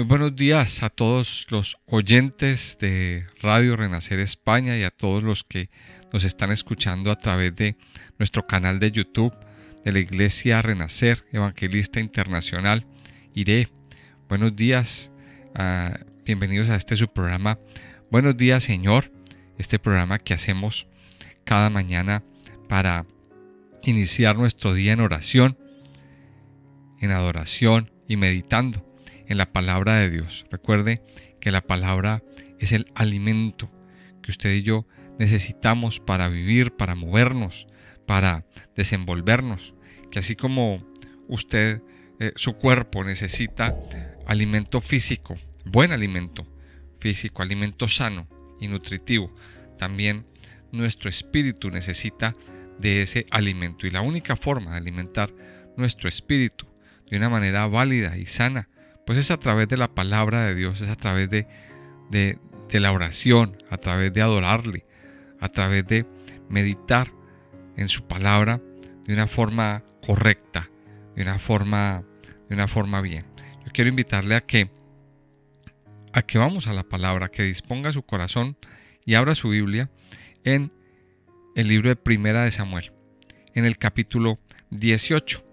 Muy buenos días a todos los oyentes de Radio Renacer España y a todos los que nos están escuchando a través de nuestro canal de YouTube de la Iglesia Renacer Evangelista Internacional, IRE. Buenos días, bienvenidos a este su programa Buenos días, Señor, este programa que hacemos cada mañana para iniciar nuestro día en oración, en adoración y meditando en la palabra de Dios. Recuerde que la palabra es el alimento que usted y yo necesitamos para vivir, para movernos, para desenvolvernos. Que así como usted, su cuerpo necesita alimento físico, buen alimento físico, alimento sano y nutritivo, también nuestro espíritu necesita de ese alimento. Y la única forma de alimentar nuestro espíritu de una manera válida y sana, pues es a través de la palabra de Dios, es a través de la oración, a través de adorarle, a través de meditar en su palabra de una forma correcta, de una forma bien. Yo quiero invitarle a que vamos a la palabra, que disponga su corazón y abra su Biblia en el libro de Primera de Samuel, en el capítulo 18.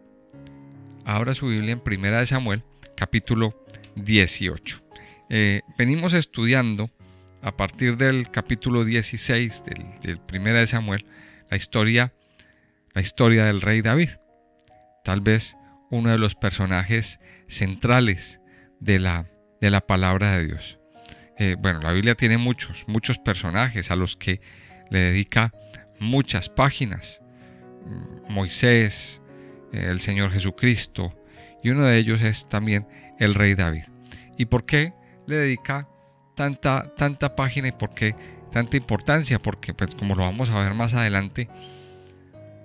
Abra su Biblia en Primera de Samuel, capítulo 18. Venimos estudiando a partir del capítulo 16 del Primera de Samuel la historia del rey David, tal vez uno de los personajes centrales de la palabra de Dios. La Biblia tiene muchos personajes a los que le dedica muchas páginas. Moisés, el Señor Jesucristo, y uno de ellos es también el rey David. ¿Y por qué le dedica tanta página y por qué tanta importancia? Porque, pues, como lo vamos a ver más adelante,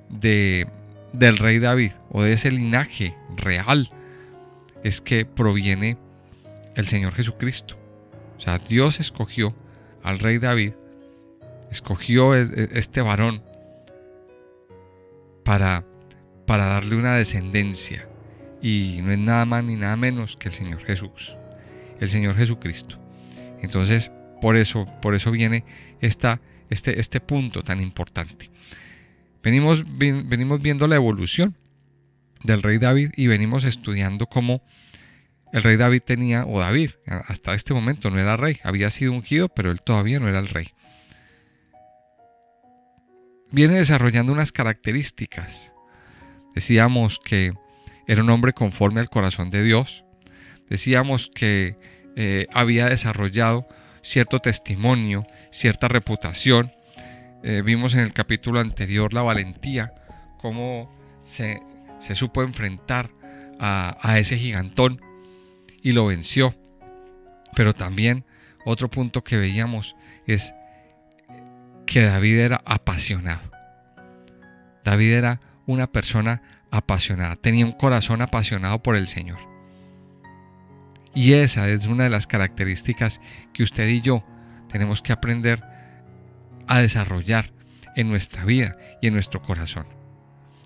del rey David, o de ese linaje real, es que proviene el Señor Jesucristo. O sea, Dios escogió al rey David, escogió este varón para darle una descendencia, y no es nada más ni nada menos que el Señor Jesús, el Señor Jesucristo. Entonces, por eso viene este punto tan importante. Venimos viendo la evolución del rey David y venimos estudiando cómo el rey David David hasta este momento no era rey, había sido ungido, pero él todavía no era el rey. Viene desarrollando unas características. Decíamos que era un hombre conforme al corazón de Dios. Decíamos que había desarrollado cierto testimonio, cierta reputación. Vimos en el capítulo anterior la valentía, cómo se supo enfrentar a ese gigantón y lo venció. Pero también otro punto que veíamos es que David era apasionado. David era una persona apasionada, tenía un corazón apasionado por el Señor. Y esa es una de las características que usted y yo tenemos que aprender a desarrollar en nuestra vida y en nuestro corazón.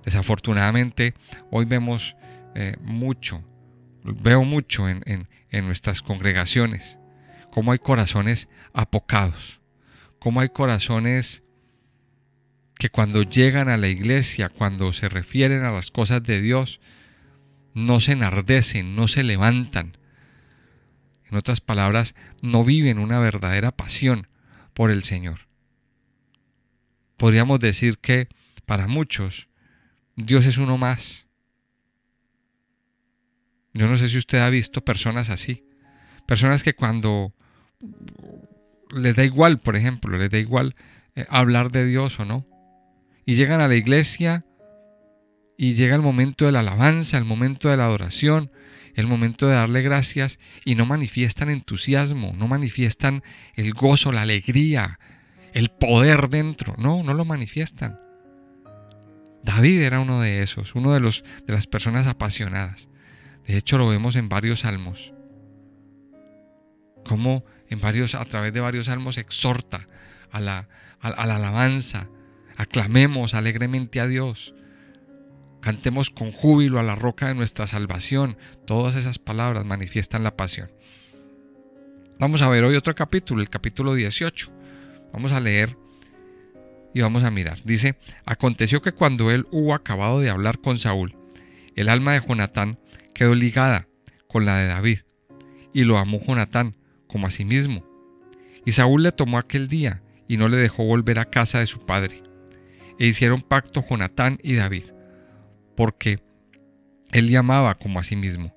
Desafortunadamente, hoy veo mucho en nuestras congregaciones, cómo hay corazones apocados, cómo hay corazones que cuando llegan a la iglesia, cuando se refieren a las cosas de Dios, no se enardecen, no se levantan. En otras palabras, no viven una verdadera pasión por el Señor. Podríamos decir que para muchos Dios es uno más. Yo no sé si usted ha visto personas así, personas que cuando les da igual, por ejemplo, les da igual hablar de Dios o no, y llegan a la iglesia y llega el momento de la alabanza, el momento de la adoración, el momento de darle gracias, y no manifiestan entusiasmo, no manifiestan el gozo, la alegría, el poder dentro, no lo manifiestan. David era uno de esos, uno de las personas apasionadas. De hecho, lo vemos en varios salmos, como a través de varios salmos exhorta a la alabanza. Aclamemos alegremente a Dios, cantemos con júbilo a la roca de nuestra salvación. Todas esas palabras manifiestan la pasión. Vamos a ver hoy otro capítulo, el capítulo 18. Vamos a leer y vamos a mirar. Dice: aconteció que cuando él hubo acabado de hablar con Saúl, el alma de Jonatán quedó ligada con la de David, y lo amó Jonatán como a sí mismo. Y Saúl le tomó aquel día y no le dejó volver a casa de su padre. E hicieron pacto Jonatán y David, porque él le amaba como a sí mismo.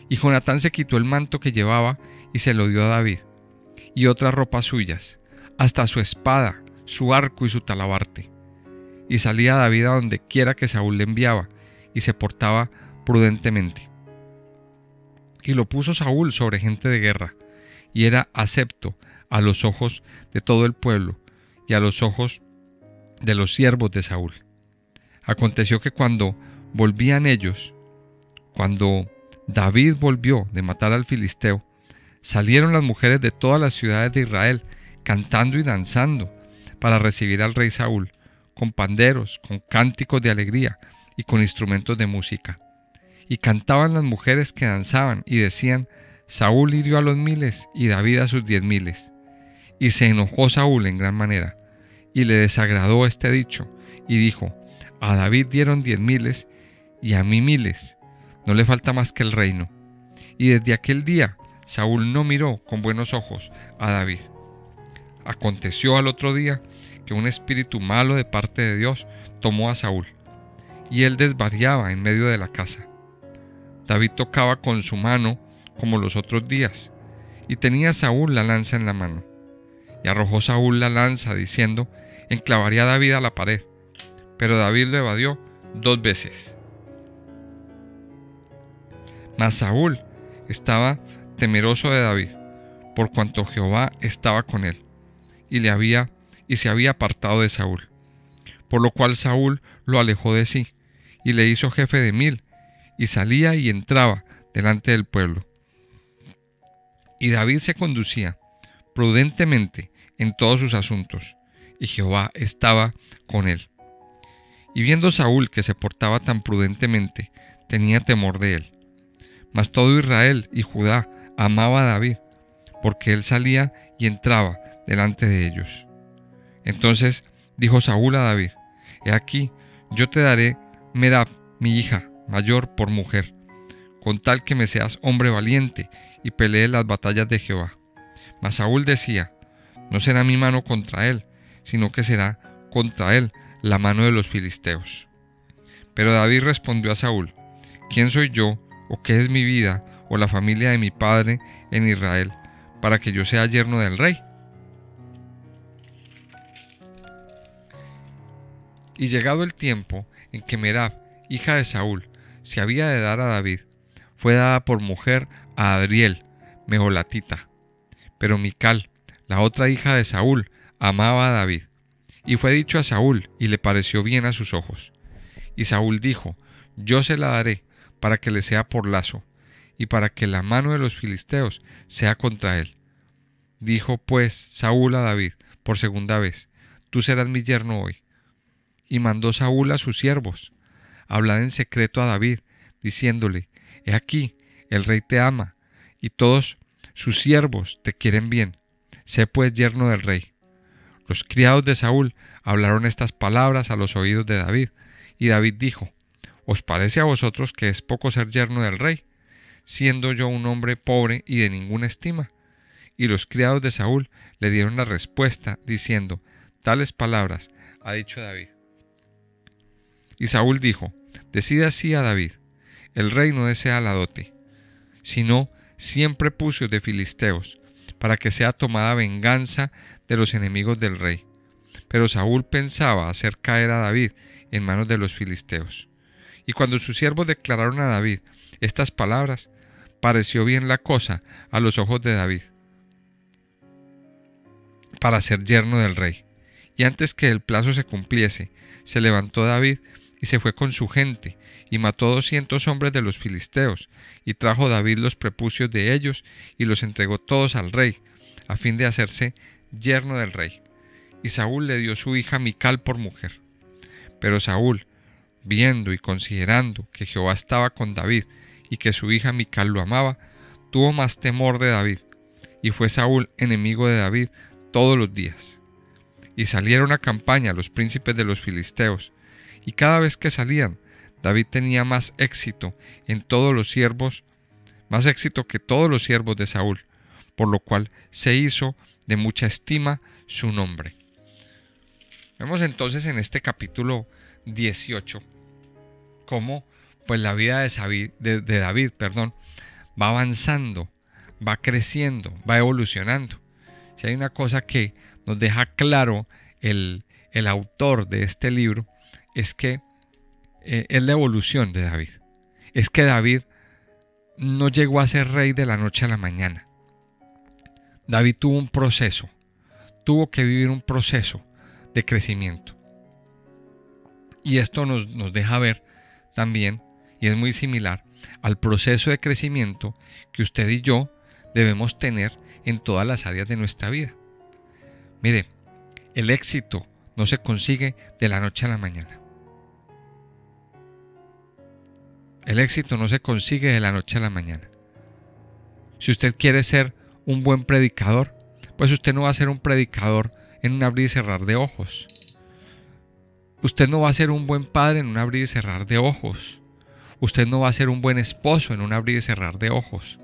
Y Jonatán se quitó el manto que llevaba y se lo dio a David, y otras ropas suyas, hasta su espada, su arco y su talabarte. Y salía David a donde quiera que Saúl le enviaba, y se portaba prudentemente. Y lo puso Saúl sobre gente de guerra, y era acepto a los ojos de todo el pueblo, y a los ojos de los siervos de Saúl. Aconteció que cuando David volvió de matar al filisteo, salieron las mujeres de todas las ciudades de Israel, cantando y danzando, para recibir al rey Saúl, con panderos, con cánticos de alegría y con instrumentos de música. Y cantaban las mujeres que danzaban y decían: Saúl hirió a los 1000 y David a sus 10.000. Y se enojó Saúl en gran manera, y le desagradó este dicho, y dijo: a David dieron 10.000 y a mí 1000, no le falta más que el reino. Y desde aquel día Saúl no miró con buenos ojos a David. Aconteció al otro día que un espíritu malo de parte de Dios tomó a Saúl, y él desvariaba en medio de la casa. David tocaba con su mano como los otros días, y tenía Saúl la lanza en la mano. Y arrojó Saúl la lanza, diciendo: enclavaría a David a la pared. Pero David lo evadió 2 veces. Mas Saúl estaba temeroso de David, por cuanto Jehová estaba con él, y se había apartado de Saúl. Por lo cual Saúl lo alejó de sí, y le hizo jefe de 1000, y salía y entraba delante del pueblo. Y David se conducía prudentemente en todos sus asuntos, y Jehová estaba con él. Y viendo Saúl que se portaba tan prudentemente, tenía temor de él. Mas todo Israel y Judá amaba a David, porque él salía y entraba delante de ellos. Entonces dijo Saúl a David: he aquí, yo te daré Merab, mi hija mayor, por mujer, con tal que me seas hombre valiente y pelee las batallas de Jehová. Mas Saúl decía: no será mi mano contra él, sino que será contra él la mano de los filisteos. Pero David respondió a Saúl: ¿quién soy yo, o qué es mi vida, o la familia de mi padre en Israel, para que yo sea yerno del rey? Y llegado el tiempo en que Merab, hija de Saúl, se había de dar a David, fue dada por mujer a Adriel, meholatita. Pero Mical, la otra hija de Saúl, amaba a David. Y fue dicho a Saúl, y le pareció bien a sus ojos. Y Saúl dijo: yo se la daré, para que le sea por lazo, y para que la mano de los filisteos sea contra él. Dijo pues Saúl a David por segunda vez: tú serás mi yerno hoy. Y mandó Saúl a sus siervos: hablad en secreto a David, diciéndole: he aquí, el rey te ama, y todos sus siervos te quieren bien. Sé pues yerno del rey. Los criados de Saúl hablaron estas palabras a los oídos de David, y David dijo: ¿os parece a vosotros que es poco ser yerno del rey, siendo yo un hombre pobre y de ninguna estima? Y los criados de Saúl le dieron la respuesta, diciendo: tales palabras ha dicho David. Y Saúl dijo: decid así a David: el rey no desea la dote, sino 100 prepucios de filisteos, para que sea tomada venganza de los enemigos del rey. Pero Saúl pensaba hacer caer a David en manos de los filisteos. Y cuando sus siervos declararon a David estas palabras, pareció bien la cosa a los ojos de David para ser yerno del rey. Y antes que el plazo se cumpliese, se levantó David y se fue con su gente, y mató 200 hombres de los filisteos, y trajo David los prepucios de ellos, y los entregó todos al rey, a fin de hacerse yerno del rey. Y Saúl le dio su hija Mical por mujer. Pero Saúl, viendo y considerando que Jehová estaba con David, y que su hija Mical lo amaba, tuvo más temor de David, y fue Saúl enemigo de David todos los días. Y salieron a campaña los príncipes de los filisteos, y cada vez que salían, David tenía más éxito en todos los siervos, más éxito que todos los siervos de Saúl, por lo cual se hizo de mucha estima su nombre. Vemos entonces en este capítulo 18 cómo pues la vida de David, va avanzando, va creciendo, va evolucionando. Si hay una cosa que nos deja claro el autor de este libro, es que es la evolución de David. Es que David no llegó a ser rey de la noche a la mañana. David tuvo un proceso, tuvo que vivir un proceso de crecimiento. Y esto nos deja ver también, y es muy similar al proceso de crecimiento que usted y yo debemos tener en todas las áreas de nuestra vida. Mire, el éxito no se consigue de la noche a la mañana. El éxito no se consigue de la noche a la mañana. Si usted quiere ser un buen predicador, pues usted no va a ser un predicador en un abrir y cerrar de ojos. Usted no va a ser un buen padre en un abrir y cerrar de ojos. Usted no va a ser un buen esposo en un abrir y cerrar de ojos.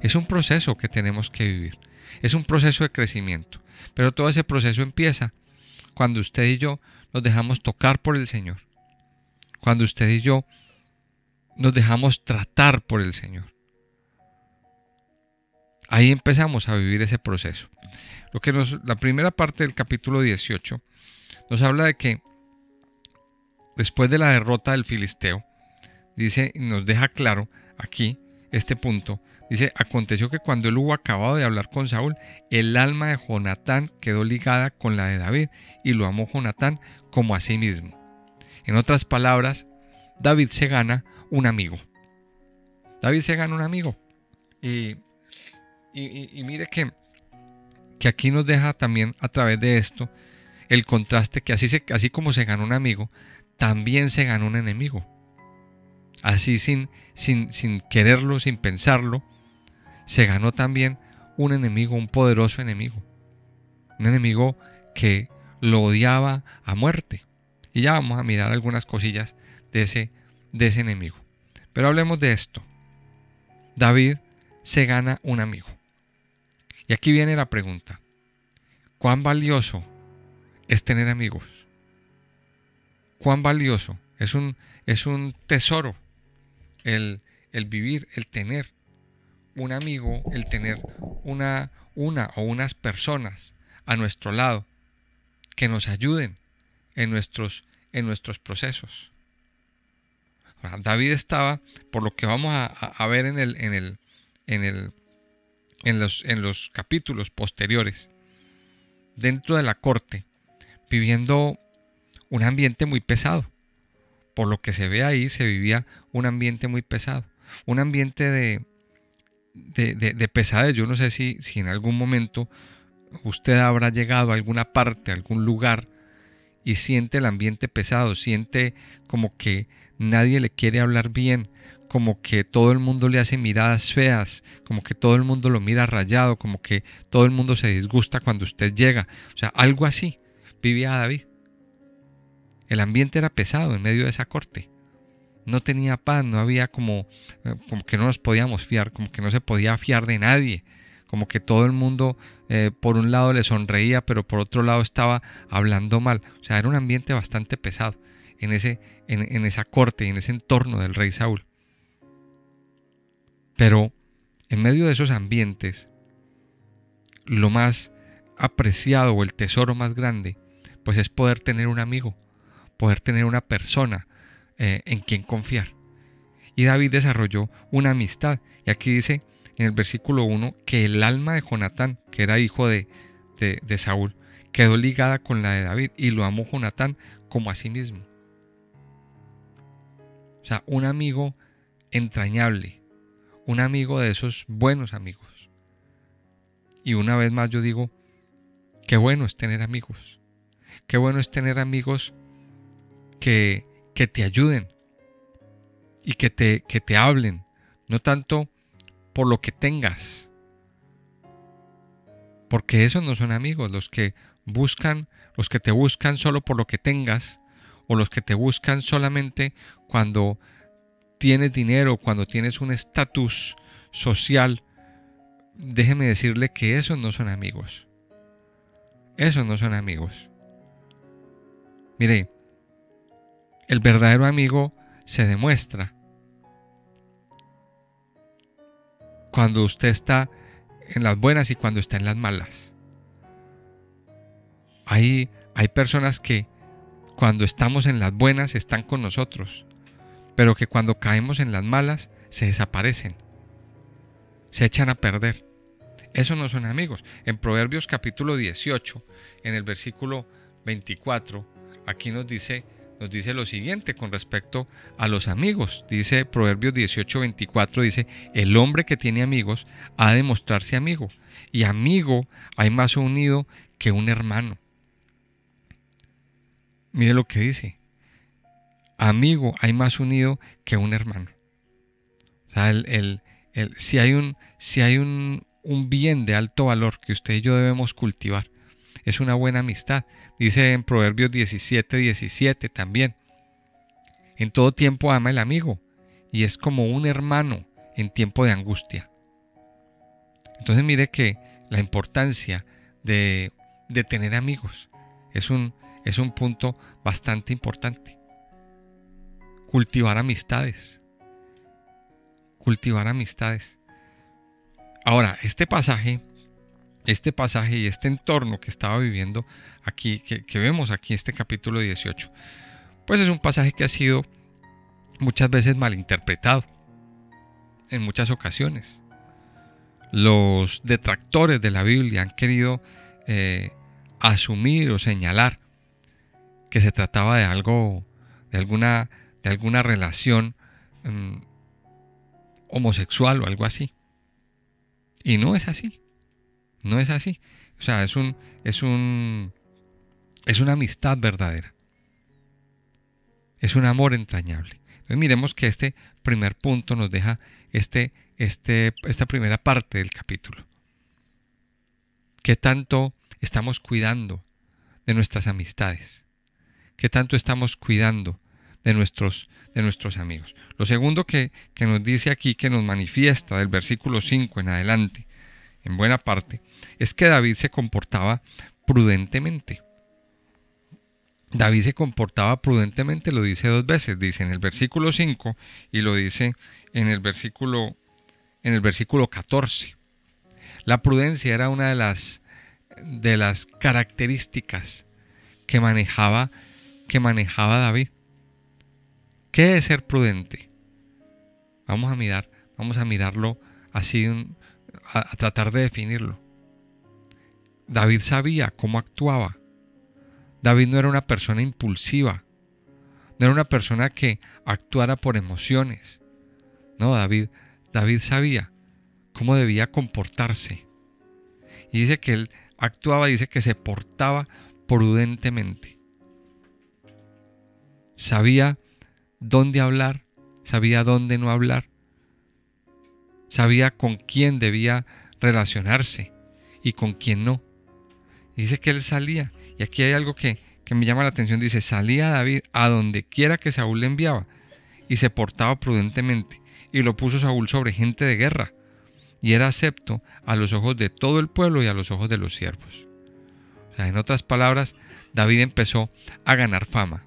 Es un proceso que tenemos que vivir. Es un proceso de crecimiento. Pero todo ese proceso empieza cuando usted y yo nos dejamos tocar por el Señor. Cuando usted y yo nos dejamos tratar por el Señor. Ahí empezamos a vivir ese proceso. La primera parte del capítulo 18 nos habla de que después de la derrota del filisteo, dice, y nos deja claro aquí este punto, dice, aconteció que cuando él hubo acabado de hablar con Saúl, el alma de Jonatán quedó ligada con la de David, y lo amó Jonatán como a sí mismo. En otras palabras, David se gana un amigo. David se gana un amigo. Y mire que aquí nos deja también a través de esto el contraste que así como se ganó un amigo, también se ganó un enemigo. Así sin quererlo, sin pensarlo, se ganó también un enemigo, un poderoso enemigo. Un enemigo que lo odiaba a muerte. Y ya vamos a mirar algunas cosillas de ese enemigo. Pero hablemos de esto. David se gana un amigo. Y aquí viene la pregunta. ¿Cuán valioso es tener amigos? ¿Cuán valioso? Es un tesoro el vivir, el tener un amigo, el tener una o unas personas a nuestro lado que nos ayuden en nuestros procesos. Ahora, David estaba, por lo que vamos a ver en los capítulos posteriores, dentro de la corte, viviendo un ambiente muy pesado. Por lo que se ve ahí, se vivía un ambiente muy pesado, un ambiente de pesadez. Yo no sé si en algún momento usted habrá llegado a alguna parte, a algún lugar, y siente el ambiente pesado, siente como que nadie le quiere hablar bien, como que todo el mundo le hace miradas feas, como que todo el mundo lo mira rayado, como que todo el mundo se disgusta cuando usted llega. O sea, algo así vivía David. El ambiente era pesado en medio de esa corte. No tenía paz, no había como que no nos podíamos fiar, como que no se podía fiar de nadie, como que todo el mundo por un lado le sonreía, pero por otro lado estaba hablando mal. O sea, era un ambiente bastante pesado en esa corte y en ese entorno del rey Saúl. Pero en medio de esos ambientes, lo más apreciado o el tesoro más grande, pues es poder tener un amigo, poder tener una persona en quien confiar. Y David desarrolló una amistad. Y aquí dice en el versículo 1 que el alma de Jonatán, que era hijo de Saúl, quedó ligada con la de David, y lo amó Jonatán como a sí mismo. O sea, un amigo entrañable, un amigo de esos buenos amigos. Y una vez más yo digo, qué bueno es tener amigos. Qué bueno es tener amigos que te ayuden y que te hablen, no tanto por lo que tengas, Porque esos no son amigos, los que te buscan solo por lo que tengas, o los que te buscan solamente cuando tienes dinero, cuando tienes un estatus social. Déjeme decirle que esos no son amigos. Esos no son amigos. Mire, el verdadero amigo se demuestra cuando usted está en las buenas y cuando está en las malas. Hay personas que cuando estamos en las buenas están con nosotros, pero que cuando caemos en las malas se desaparecen, se echan a perder. Esos no son amigos. En Proverbios capítulo 18, en el versículo 24, aquí nos dice lo siguiente con respecto a los amigos. Dice Proverbios 18, 24, dice: el hombre que tiene amigos ha de mostrarse amigo, y amigo hay más unido que un hermano. Mire lo que dice: amigo hay más unido que un hermano. O sea, si hay un bien de alto valor que usted y yo debemos cultivar, es una buena amistad. Dice en Proverbios 17, 17 también: en todo tiempo ama el amigo, y es como un hermano en tiempo de angustia. Entonces mire que la importancia de tener amigos es un punto bastante importante. Cultivar amistades. Cultivar amistades. Ahora, este pasaje y este entorno que estaba viviendo aquí, que vemos aquí en este capítulo 18, pues es un pasaje que ha sido muchas veces malinterpretado en muchas ocasiones. Los detractores de la Biblia han querido asumir o señalar que se trataba de algo, de alguna relación homosexual o algo así. Y no es así. No es así. O sea, es una amistad verdadera. Es un amor entrañable. Entonces miremos que este primer punto nos deja esta primera parte del capítulo. ¿Qué tanto estamos cuidando de nuestras amistades? ¿Qué tanto estamos cuidando de nuestros amigos? Lo segundo que nos dice aquí, que nos manifiesta del versículo 5 en adelante, en buena parte, es que David se comportaba prudentemente. David se comportaba prudentemente, lo dice dos veces, dice en el versículo 5 y lo dice en el versículo 14. La prudencia era una de las características que manejaba David. ¿Qué es ser prudente? Vamos a mirarlo así, a tratar de definirlo. David sabía cómo actuaba. David no era una persona impulsiva, no era una persona que actuara por emociones. No, David sabía cómo debía comportarse. Y dice que él actuaba, dice que se portaba prudentemente. Sabía dónde hablar, sabía dónde no hablar, sabía con quién debía relacionarse y con quién no. Y dice que él salía, y aquí hay algo que me llama la atención, dice: salía David a donde quiera que Saúl le enviaba, y se portaba prudentemente, y lo puso Saúl sobre gente de guerra, y era acepto a los ojos de todo el pueblo y a los ojos de los siervos. O sea, en otras palabras, David empezó a ganar fama,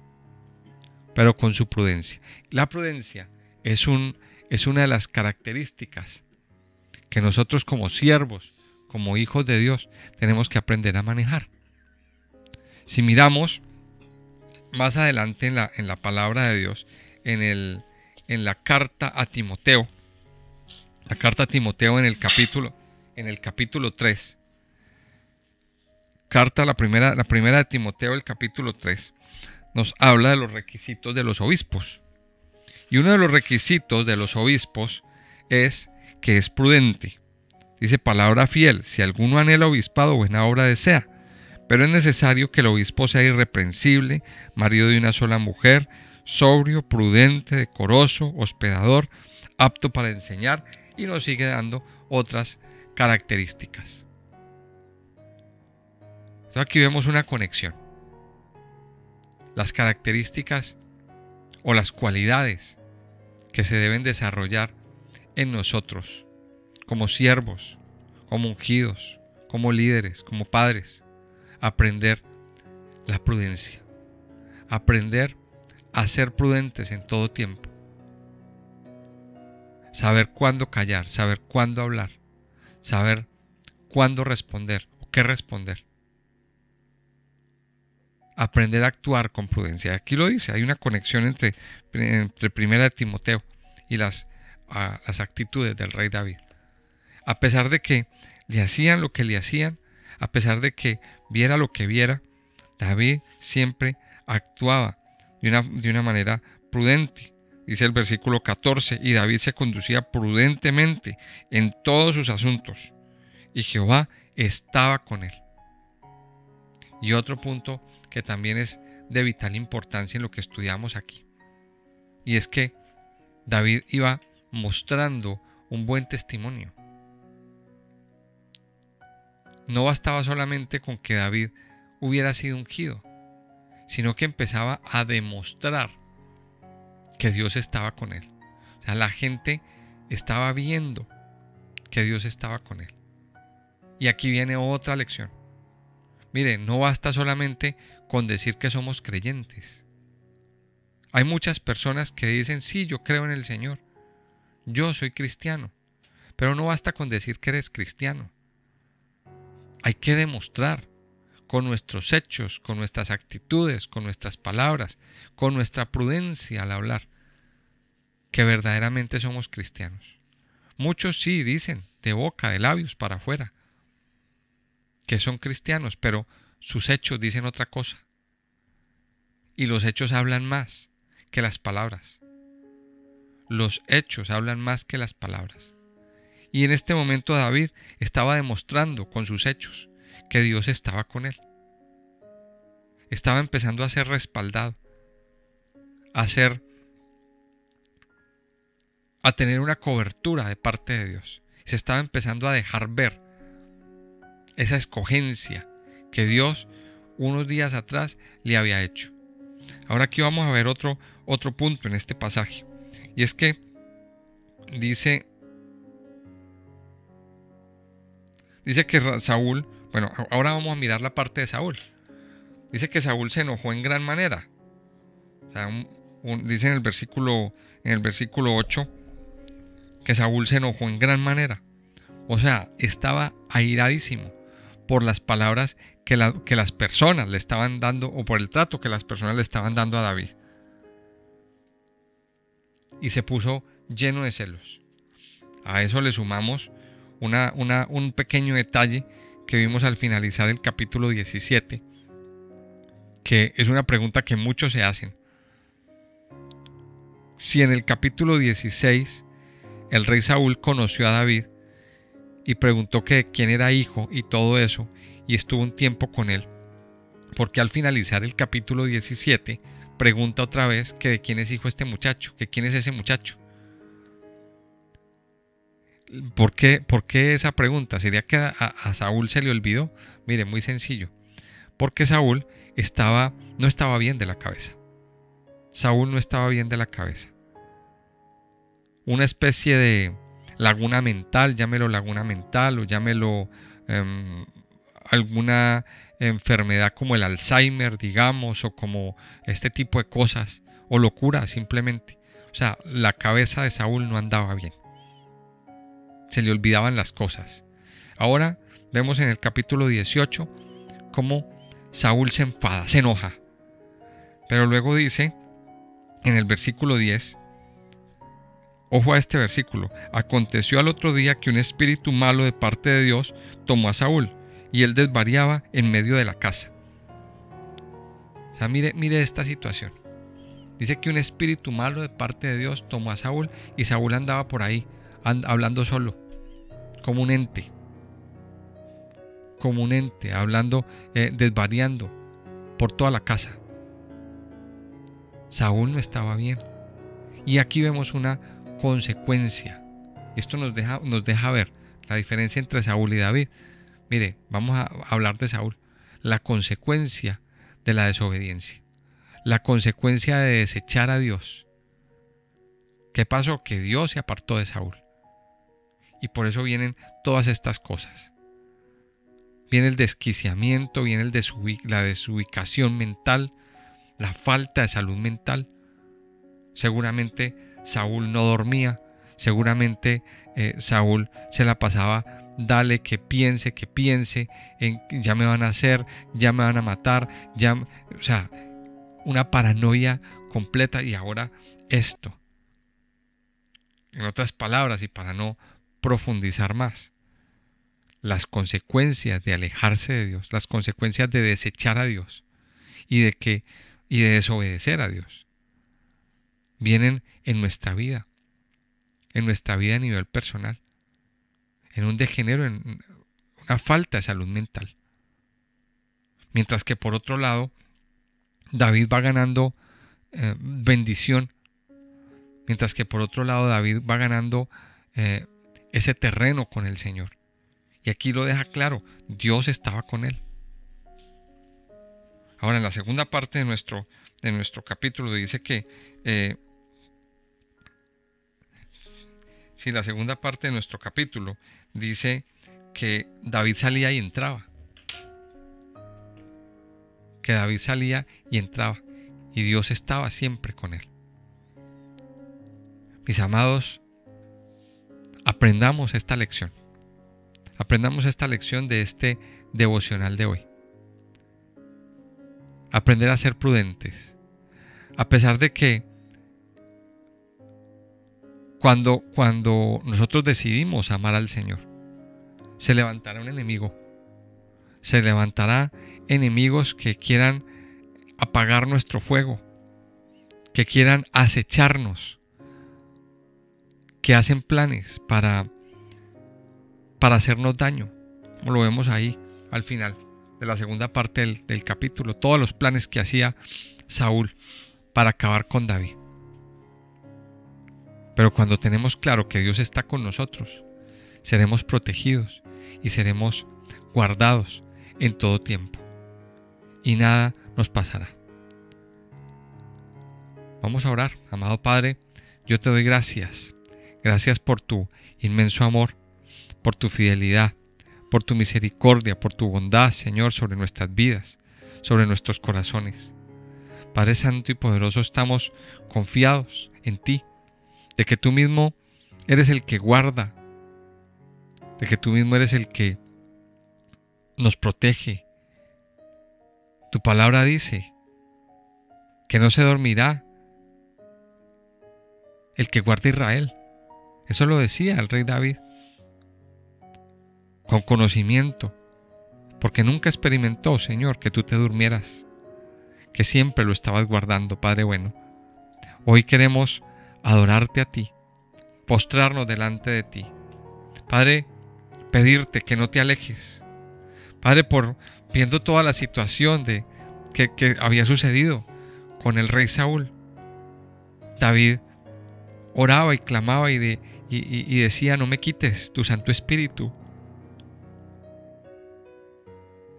pero con su prudencia. La prudencia es una de las características que nosotros como siervos, como hijos de Dios, tenemos que aprender a manejar. Si miramos más adelante en la palabra de Dios, en la carta a Timoteo, en el capítulo 3, la primera de Timoteo, el capítulo 3, nos habla de los requisitos de los obispos. Y uno de los requisitos de los obispos es que es prudente. Dice: palabra fiel, si alguno anhela obispado, buena obra desea. Pero es necesario que el obispo sea irreprensible, marido de una sola mujer, sobrio, prudente, decoroso, hospedador, apto para enseñar, y nos sigue dando otras características. Entonces aquí vemos una conexión. Las características o las cualidades que se deben desarrollar en nosotros como siervos, como ungidos, como líderes, como padres. Aprender la prudencia. Aprender a ser prudentes en todo tiempo. Saber cuándo callar, saber cuándo hablar, saber cuándo responder o qué responder. Aprender a actuar con prudencia. Aquí lo dice, hay una conexión entre Primera de Timoteo y las actitudes del rey David. A pesar de que le hacían lo que le hacían, a pesar de que viera lo que viera, David siempre actuaba de una manera prudente. Dice el versículo 14, y David se conducía prudentemente en todos sus asuntos, y Jehová estaba con él. Y otro punto que también es de vital importancia en lo que estudiamos aquí, y es que David iba mostrando un buen testimonio. No bastaba solamente con que David hubiera sido ungido, sino que empezaba a demostrar que Dios estaba con él. O sea, la gente estaba viendo que Dios estaba con él. Y aquí viene otra lección. Mire, no basta solamente con decir que somos creyentes. Hay muchas personas que dicen, sí, yo creo en el Señor, yo soy cristiano, pero no basta con decir que eres cristiano. Hay que demostrar con nuestros hechos, con nuestras actitudes, con nuestras palabras, con nuestra prudencia al hablar, que verdaderamente somos cristianos. Muchos sí dicen, de boca, de labios para afuera, que son cristianos, pero sus hechos dicen otra cosa. Y los hechos hablan más que las palabras. Los hechos hablan más que las palabras. Y en este momento David estaba demostrando con sus hechos que Dios estaba con él. Estaba empezando a ser respaldado, a tener una cobertura de parte de Dios. Se estaba empezando a dejar ver esa escogencia que Dios unos días atrás le había hecho. Ahora aquí vamos a ver otro punto en este pasaje. Y es que dice que Saúl, bueno, ahora vamos a mirar la parte de Saúl. Dice que Saúl se enojó en gran manera. O sea, dice en el versículo 8 que Saúl se enojó en gran manera. O sea, estaba airadísimo por las palabras que las personas le estaban dando, o por el trato que las personas le estaban dando a David. Y se puso lleno de celos. A eso le sumamos un pequeño detalle que vimos al finalizar el capítulo 17, que es una pregunta que muchos se hacen. Si en el capítulo 16 el rey Saúl conoció a David y preguntó que de quién era hijo y todo eso, y estuvo un tiempo con él, porque al finalizar el capítulo 17 pregunta otra vez que de quién es hijo este muchacho, que quién es ese muchacho? ¿Por qué esa pregunta? ¿Sería que a Saúl se le olvidó? Mire, muy sencillo. Porque Saúl no estaba bien de la cabeza. Saúl no estaba bien de la cabeza. Una especie de laguna mental, llámelo laguna mental o llámelo alguna enfermedad como el Alzheimer, digamos, o como este tipo de cosas, o locura simplemente. O sea, la cabeza de Saúl no andaba bien. Se le olvidaban las cosas. Ahora vemos en el capítulo 18 cómo Saúl se enfada, se enoja. Pero luego dice en el versículo 10, ojo a este versículo: aconteció al otro día que un espíritu malo de parte de Dios tomó a Saúl, y él desvariaba en medio de la casa. O sea, mire esta situación. Dice que un espíritu malo de parte de Dios tomó a Saúl, y Saúl andaba por ahí, hablando solo, como un ente, hablando, desvariando por toda la casa. Saúl no estaba bien. Y aquí vemos una consecuencia. Esto nos deja ver la diferencia entre Saúl y David. Mire, vamos a hablar de Saúl. la consecuencia de la desobediencia, la consecuencia de desechar a Dios. ¿Qué pasó? Que Dios se apartó de Saúl. Y por eso vienen todas estas cosas. Viene el desquiciamiento, viene la desubicación mental, la falta de salud mental. Seguramente Saúl no dormía, seguramente Saúl se la pasaba, dale, que piense, ya me van a hacer, ya me van a matar, o sea, una paranoia completa. Y ahora esto. En otras palabras, y para no profundizar más, las consecuencias de alejarse de Dios, las consecuencias de desechar a Dios y de desobedecer a Dios, vienen en nuestra vida a nivel personal, en un degenero, en una falta de salud mental. Mientras que por otro lado, David va ganando bendición, mientras que por otro lado David va ganando ese terreno con el Señor. Y aquí lo deja claro, Dios estaba con él. Ahora, en la segunda parte de nuestro capítulo dice que la segunda parte de nuestro capítulo dice que David salía y entraba. Que David salía y entraba. Y Dios estaba siempre con él. Mis amados, aprendamos esta lección. Aprendamos esta lección de este devocional de hoy. Aprender a ser prudentes. A pesar de que cuando nosotros decidimos amar al Señor, se levantará un enemigo. Se levantará enemigos que quieran apagar nuestro fuego, que quieran acecharnos, que hacen planes para hacernos daño, como lo vemos ahí al final de la segunda parte del capítulo, todos los planes que hacía Saúl para acabar con David. Pero cuando tenemos claro que Dios está con nosotros, seremos protegidos y seremos guardados en todo tiempo, y nada nos pasará. Vamos a orar. Amado Padre, yo te doy gracias. Gracias por tu inmenso amor, por tu fidelidad, por tu misericordia, por tu bondad, Señor, sobre nuestras vidas, sobre nuestros corazones. Padre Santo y Poderoso, estamos confiados en ti, de que tú mismo eres el que guarda, de que tú mismo eres el que nos protege. Tu palabra dice que no se dormirá el que guarda Israel. Eso lo decía el rey David, con conocimiento, porque nunca experimentó, Señor, que tú te durmieras, que siempre lo estabas guardando, Padre bueno. Hoy queremos adorarte a ti, postrarnos delante de ti. Padre, pedirte que no te alejes. Padre, por viendo toda la situación que había sucedido con el rey Saúl, David oraba y clamaba y decía: no me quites tu Santo Espíritu.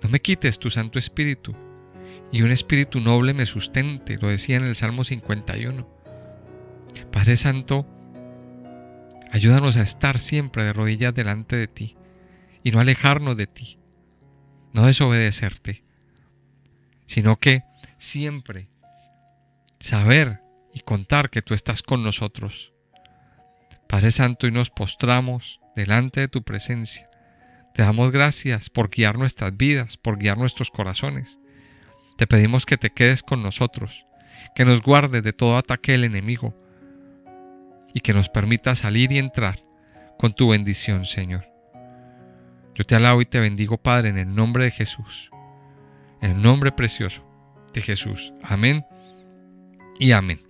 No me quites tu Santo Espíritu, y un espíritu noble me sustente, lo decía en el Salmo 51. Padre Santo, ayúdanos a estar siempre de rodillas delante de ti, y no alejarnos de ti, no desobedecerte, sino que siempre saber y contar que tú estás con nosotros. Padre Santo, y nos postramos delante de tu presencia. Te damos gracias por guiar nuestras vidas, por guiar nuestros corazones. Te pedimos que te quedes con nosotros, que nos guardes de todo ataque del enemigo y que nos permita salir y entrar con tu bendición, Señor. Yo te alabo y te bendigo, Padre, en el nombre de Jesús, en el nombre precioso de Jesús. Amén y amén.